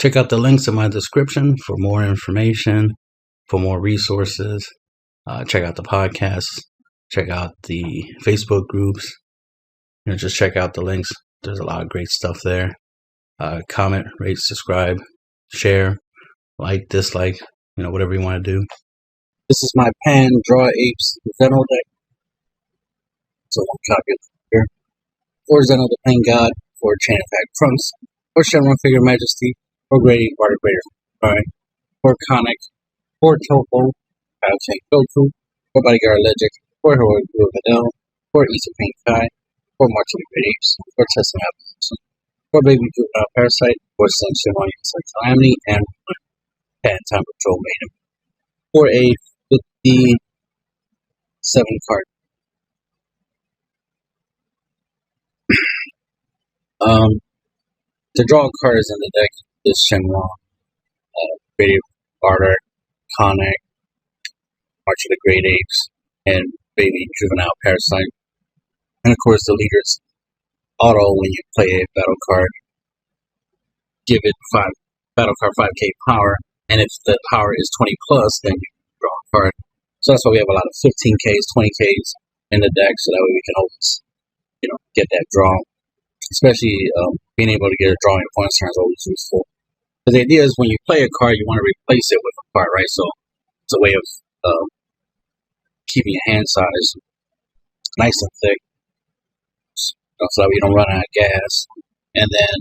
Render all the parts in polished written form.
Check out the links in my description for more information, for more resources. Check out the podcast. Check out the Facebook groups. Just check out the links. There's a lot of great stuff there. Comment, rate, subscribe, share, like, dislike, whatever you want to do. This is my Pan Draw Apes Zenoh deck. So one copy here. For Zenoh the Pain God, for Chain Effect Trunks, for Shenron Figure Majesty, for Grading Barter Grader, alright, for Conic, for Topo, Chain Goku, for Bodyguard Legic, for Heroic Blue Videl, for Easy Pain Kai, for March of the Great Apes, for Testing Application, for Baby Juvenile Parasite, for Shenron Insect Calamity, and Pan Time Patrol Maiden. For a 57 card. To draw cards in the deck is Shenron, Great Barter, Conic, March of the Great Apes, and Baby Juvenile Parasite. And of course, the leader's auto when you play a battle card. Give it battle card 5k power, and if the power is 20 plus, then you draw a card. So that's why we have a lot of 15ks, 20ks in the deck, so that way we can always, get that draw. Especially being able to get a draw in opponent's turn is always useful. But the idea is when you play a card, you want to replace it with a card, right? So it's a way of keeping your hand size nice and thick, so that we don't run out of gas. And then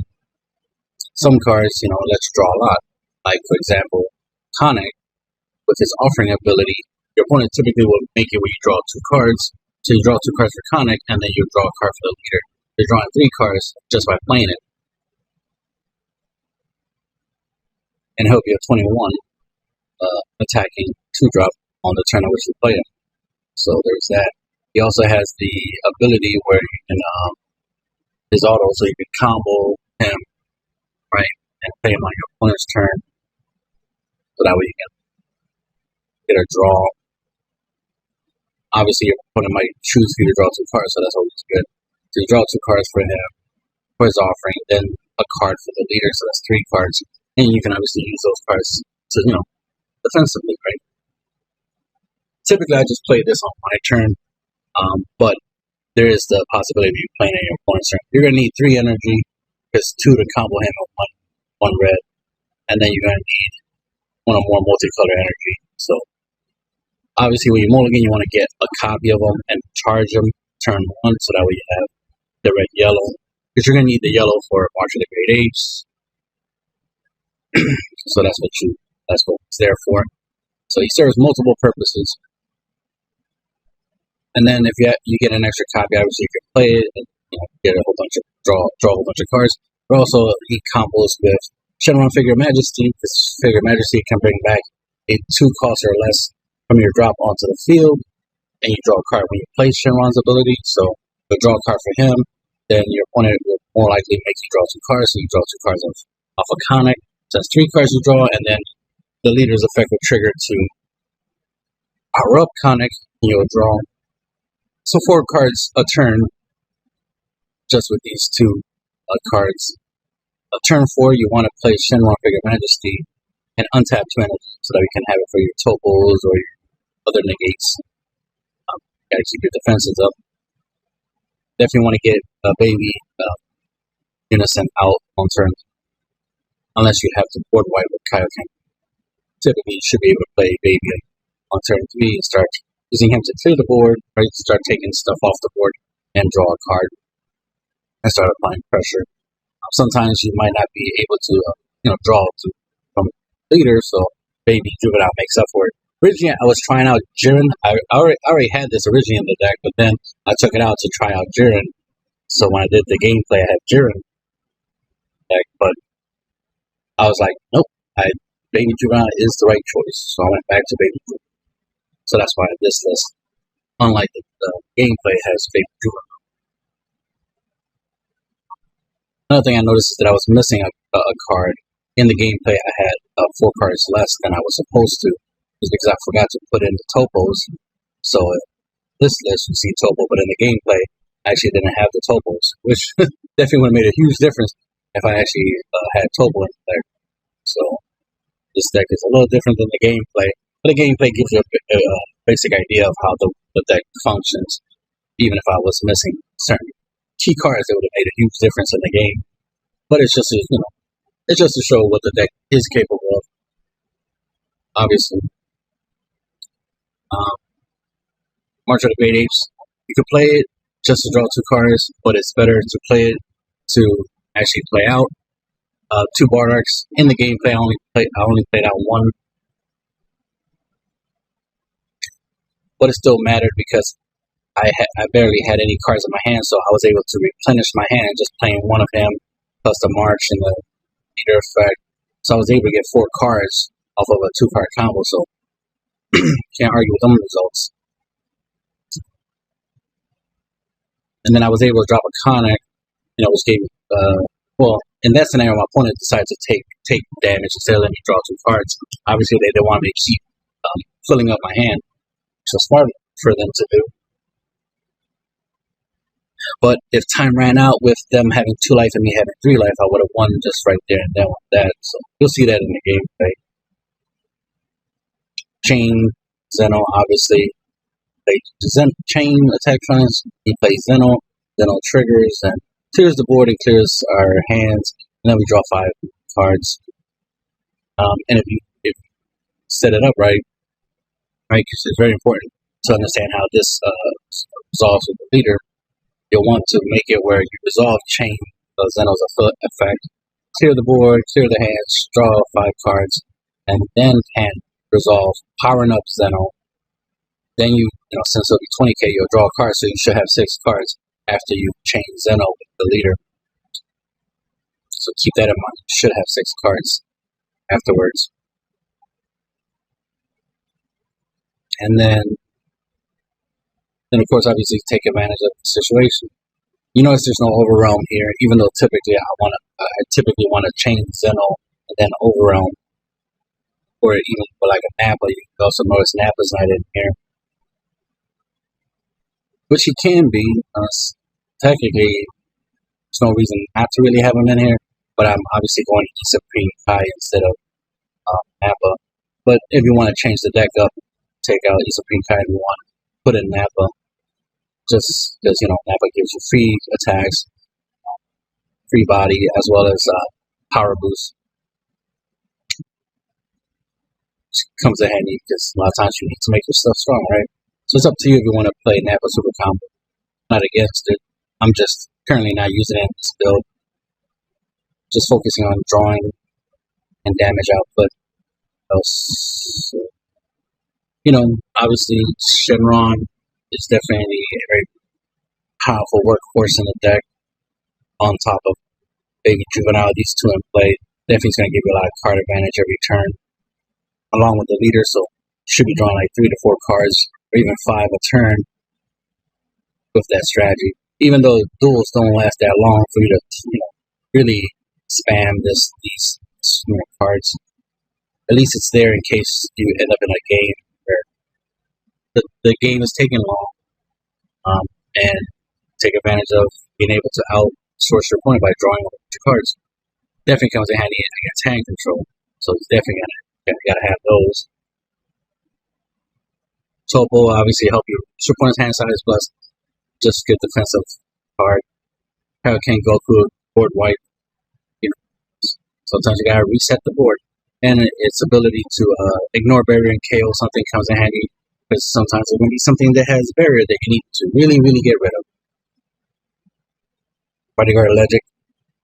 some cards, let you draw a lot. Like, for example, Conic, with his offering ability, your opponent typically will make it where you draw 2 cards. So you draw 2 cards for Conic, and then you draw a card for the leader. You're drawing 3 cards just by playing it. And he'll be a 21 attacking 2-drop on the turn in which you play him. So there's that. He also has the ability where you can, his auto, so you can combo him, right, and play him on your opponent's turn. So that way you can get a draw. Obviously, your opponent might choose for you to draw 2 cards, so that's always good. So you draw 2 cards for him, for his offering, then a card for the leader, so that's 3 cards. And you can obviously use those cards to, defensively, right? Typically, I just play this on my turn, but there is the possibility of you playing on your opponent's turn. You're going to need 3 energy, because 2 to combo him with 1 red, and then you're going to need 1 or more multicolor energy. So, obviously, when you mulligan, you want to get a copy of them and charge them turn 1, so that way you have the red yellow, because you're going to need the yellow for March of the Great Apes. So that's what it's there for. So he serves multiple purposes. And then if you get an extra copy, obviously you can play it and get a whole bunch of draw a whole bunch of cards. But also he combos with Shenron Figure Majesty. This Figure Majesty can bring back a 2 cost or less from your drop onto the field, and you draw a card when you play Shenron's ability. So you draw a card for him, then your opponent will more likely make you draw 2 cards, so you draw 2 cards off a Conic. So that's 3 cards you draw, and then the leader's effect will trigger to power up Conic, and you'll draw. So 4 cards a turn, just with these 2 cards. A turn 4, you want to play Shenron Figure Majesty and untap 2 energy, so that we can have it for your topos or your other negates. Gotta keep your defenses up. Definitely want to get a Baby Unison out on turn, unless you have to board wipe with Kaioken. Typically, you should be able to play Baby on turn 3 and start using him to clear the board, right? Start taking stuff off the board and draw a card and start applying pressure. Sometimes you might not be able to, draw from leader, so Baby Juvenile makes up for it. Originally, I was trying out Jiren. I already had this originally in the deck, but then I took it out to try out Jiren. So when I did the gameplay, I had Jiren deck, but I was like, nope, Baby Juvenile is the right choice. So I went back to Baby Juvenile. So that's why this list, unlike the gameplay, has Baby Juvenile. Another thing I noticed is that I was missing a card. In the gameplay, I had 4 cards less than I was supposed to. Because I forgot to put in the topos. So this list you see topo, but in the gameplay I actually didn't have the topos, which definitely would have made a huge difference if I actually had topo in there. So this deck is a little different than the gameplay, but the gameplay gives you a basic idea of how the deck functions. Even if I was missing certain key cards, it would have made a huge difference in the game. But it's just it's just to show what the deck is capable of. Obviously, March of the Great Apes. You could play it just to draw 2 cards, but it's better to play it to actually play out 2 Bardarks. In the gameplay, I only played out 1, but it still mattered because I barely had any cards in my hand, so I was able to replenish my hand just playing one of them plus the March and the Leader effect. So I was able to get 4 cards off of a 2-card combo. So can't argue with them results. And then I was able to drop a Connect, which gave in that scenario, my opponent decided to take damage instead of letting me draw 2 cards. Obviously, they wanted me to keep filling up my hand, which was smart for them to do. But if time ran out with them having 2 life and me having 3 life, I would have won just right there and then with that. So you'll see that in the gameplay. Chain, Zenoh, obviously. Chain attack funds, he plays Zenoh. Zenoh triggers and clears the board and clears our hands, and then we draw 5 cards. And if you set it up right, because it's very important to understand how this resolves with the leader. You'll want to make it where you resolve Chain, Zenoh's effect, clear the board, clear the hands, draw 5 cards, and then can resolve, powering up Zenoh. Then since it'll be 20k, you'll draw a card, so you should have 6 cards after you chain Zenoh with the leader. So keep that in mind. You should have 6 cards afterwards. And then of course, obviously, take advantage of the situation. You notice there's no overwhelm here, even though typically I typically want to chain Zenoh and then overwhelm, or even for like a Nappa. You can also notice Nappa's not in here, which he can be. Technically, there's no reason not to really have him in here, but I'm obviously going to Supreme Kai instead of Nappa. But if you want to change the deck up, take out Supreme Kai if you want to put in Nappa. Just because, Nappa gives you free attacks, free body, as well as power boost. Which comes in handy because a lot of times you need to make your stuff strong, right? So it's up to you if you want to play Nappa Super Combo. Not against it. I'm just currently not using it in this build. Just focusing on drawing and damage output. So, obviously Shenron is definitely a very powerful workhorse in the deck. On top of Baby Juvenile, these 2 in play, definitely is going to give you a lot of card advantage every turn, along with the leader. So you should be drawing like 3 to 4 cards, or even 5 a turn with that strategy. Even though duels don't last that long for you to, really spam these cards. At least it's there in case you end up in a game where the game is taking long, and take advantage of being able to outsource your opponent by drawing a bunch of cards. Definitely comes in handy against hand control, so it's definitely gotta have those. Topo obviously help you your opponent's hand size plus just good defensive card. Hurricane Goku, board wipe. Sometimes you gotta reset the board, and its ability to ignore barrier and KO something comes in handy. Because sometimes it can be something that has barrier that you need to really, really get rid of. Bodyguard Allergic,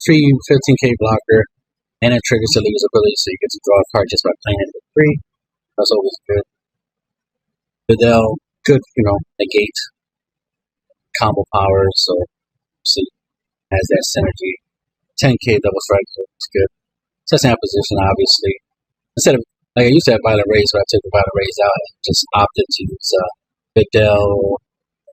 free 15k blocker, and it triggers the leader's ability, so you get to draw a card just by playing it for free. That's always good. Videl, good, negate combo power, so see, has that synergy. 10k double strike, so it's good. Sets in position, obviously. Instead of I used to have Violent Rays, but I took the Violent Rays out and just opted to use Videl,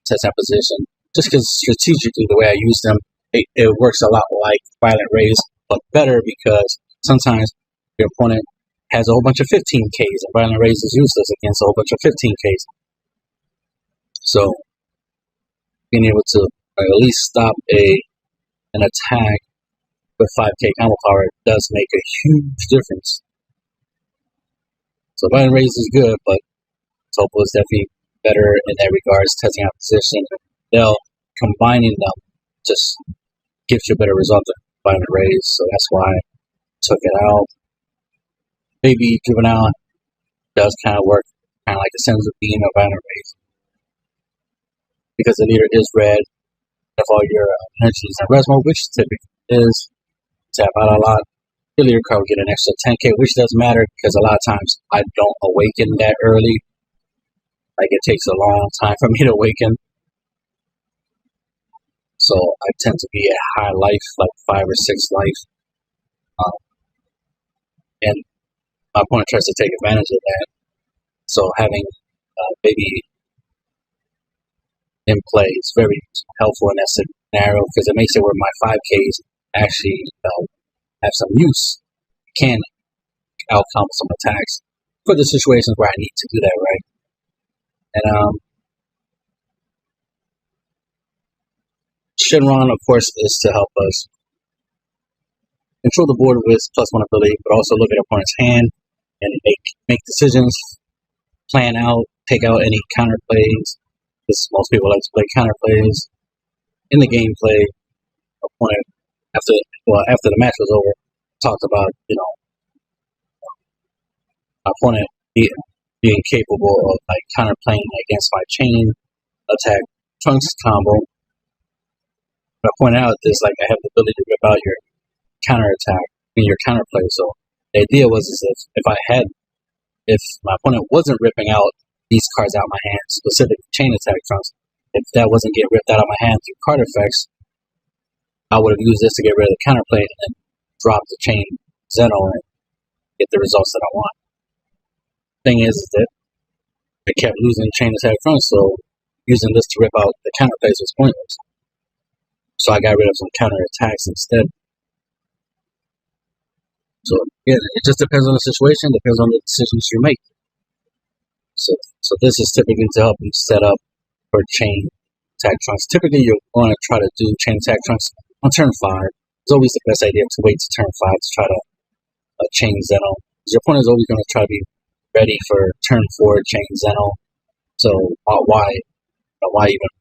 test that position. Just because strategically, the way I use them, it works a lot like Violent Rays, but better because sometimes your opponent has a whole bunch of 15Ks, and Violent Rays is useless against a whole bunch of 15Ks. So, being able to at least stop an attack with 5k combo power does make a huge difference. So Violent Rays is good, but Topo is definitely better in that regards, testing out position. They'll combining them just gives you a better result than Violent Rays, so that's why I took it out. Baby Juvenile does kind of work, kind of like the Senzu Bean of Violent Rays. Because the leader is red, if all your energies in res mode, which typically is, tap out a lot. Your leader card will get an extra 10k, which doesn't matter because a lot of times I don't awaken that early. Like it takes a long time for me to awaken. So I tend to be at high life, like 5 or 6 life. And my opponent tries to take advantage of that. So having Baby in play is very helpful in that scenario because it makes it where my 5Ks actually have some use. Can outcome some attacks for the situations where I need to do that, right? And Shenron, of course, is to help us control the board with +1 ability, but also look at opponent's hand and make decisions, plan out, take out any counterplays. Because most people like to play counterplays in the gameplay. Opponent after the match was over, talked about my opponent being capable of like counterplaying against my chain attack trunks combo. But I pointed out this, like I have the ability to rip out your counter attack and your counterplay. So the idea was if my opponent wasn't ripping out these cards out of my hand, specific chain attack trunks, if that wasn't getting ripped out of my hand through card effects, I would have used this to get rid of the counterplay and then drop the chain Zenoh and get the results that I want. Thing is that I kept losing chain attack trunks, so using this to rip out the counterplays was pointless. So I got rid of some counter attacks instead. So yeah, it just depends on the situation, depends on the decisions you make. So this is typically to help you set up for chain attack trunks. Typically you're going to try to do chain attack trunks on turn 5. It's always the best idea to wait to turn 5 to try to chain Zenoh. Your opponent is always going to try to be ready for turn 4 chain Zenoh. So why even?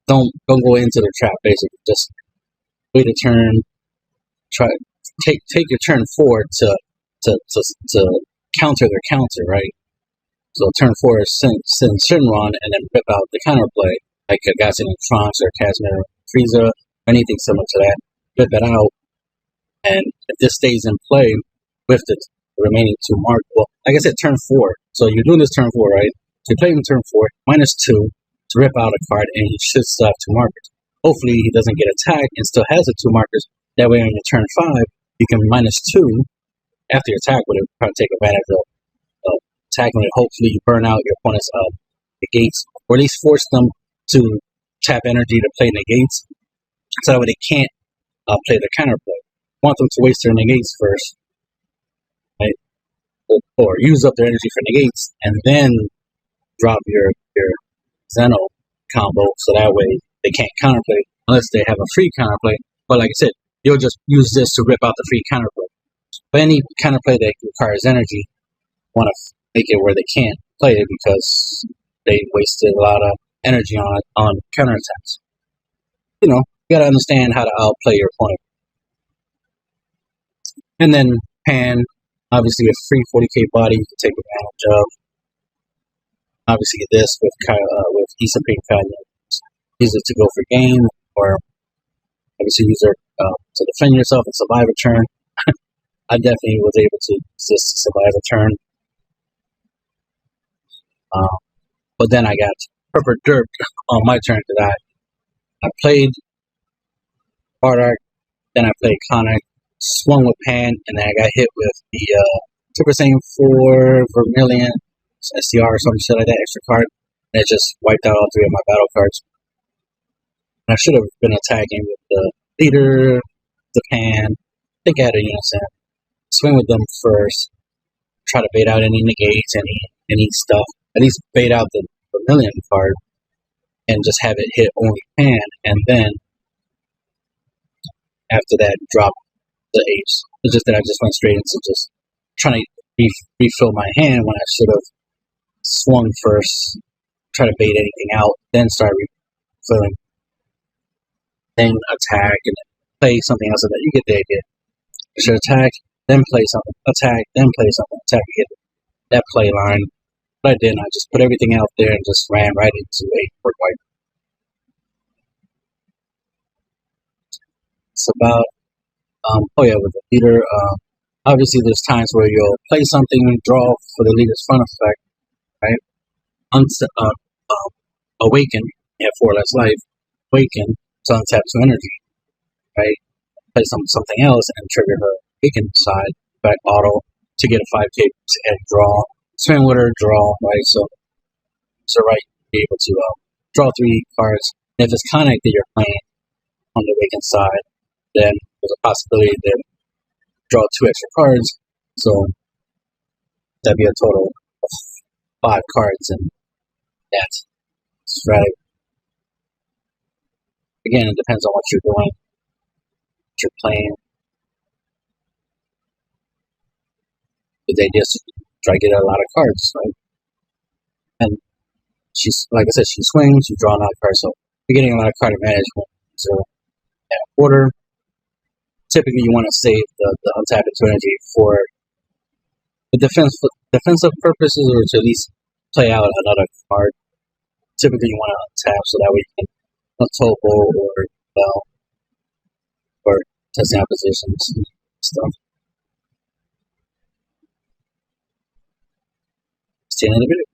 Don't go into the trap. Basically, just wait a turn. Try take your turn 4 to counter their counter, right? So turn 4 is send Shenron and then rip out the counterplay, like a Gassen and Trunks or Casimir Frieza, anything similar to that. Rip it out, and if this stays in play with the remaining 2 marks, well, like I said, turn 4. So you're doing this turn 4, right? So you're playing turn 4, -2 to rip out a card, and you should still have 2 markers. Hopefully he doesn't get attacked and still has the 2 markers. That way on your turn 5, you can -2 after your attack with it, try to take advantage of attacking it. Hopefully you burn out your opponent's negates, or at least force them to tap energy to play negates, so that way they can't play their counterplay. Want them to waste their negates first, right? Or use up their energy for negates, and then drop your Zenoh combo, so that way they can't counterplay unless they have a free counterplay. But like I said, you'll just use this to rip out the free counterplay. But any counterplay that requires energy, want to make it where they can't play it because they wasted a lot of energy on counterattacks. You gotta understand how to outplay your opponent. And then Pan, obviously a free 40k body you can take advantage of. Obviously this with Issa Pink Pageman, use it to go for game, or obviously use it to defend yourself and survive a turn. I definitely was able to just survive a turn. But then I got Purple Derp on my turn because I played Bardock, then I played Connor, swung with Pan, and then I got hit with the Super Saiyan 4 Vermilion SDR or some shit like that, extra card, and it just wiped out all 3 of my battle cards. And I should have been attacking with the leader, the Pan. I think I had a unison. Swing with them first, try to bait out any negates, any stuff. At least bait out the Vermilion card and just have it hit only Pan, and then after that drop the Apes. It's just that I just went straight into just trying to refill my hand when I should have swung first, try to bait anything out, then start refilling, then attack, and then play something else. That you get the idea. You should attack, then play something, attack, then play something, attack. You get that play line. But I didn't. I just put everything out there and just ran right into a quick wipe. It's about with the leader. Obviously, there's times where you'll play something and draw for the leader's fun effect, right? Awaken, you have 4 less life. Awaken, to untap 2 energy, right? Play something else and trigger her awaken side, back auto to get a 5k and draw. Swing with her, draw, right? So right, be able to draw 3 cards. And if it's Connect that you're playing on the awaken side, then there's a possibility that draw 2 extra cards. So that'd be a total of 5 cards in that strategy. Again, it depends on what you're doing, what you're playing. But the idea is to try to get a lot of cards, right? And she's, like I said, she swings, you draw another card, so you're getting a lot of card advantage. So in order, typically you want to save the untapped energy for the defensive purposes, or to at least play out another card. Typically you want to untap so that way you can topo or testing out positions and stuff. It's the end of the video.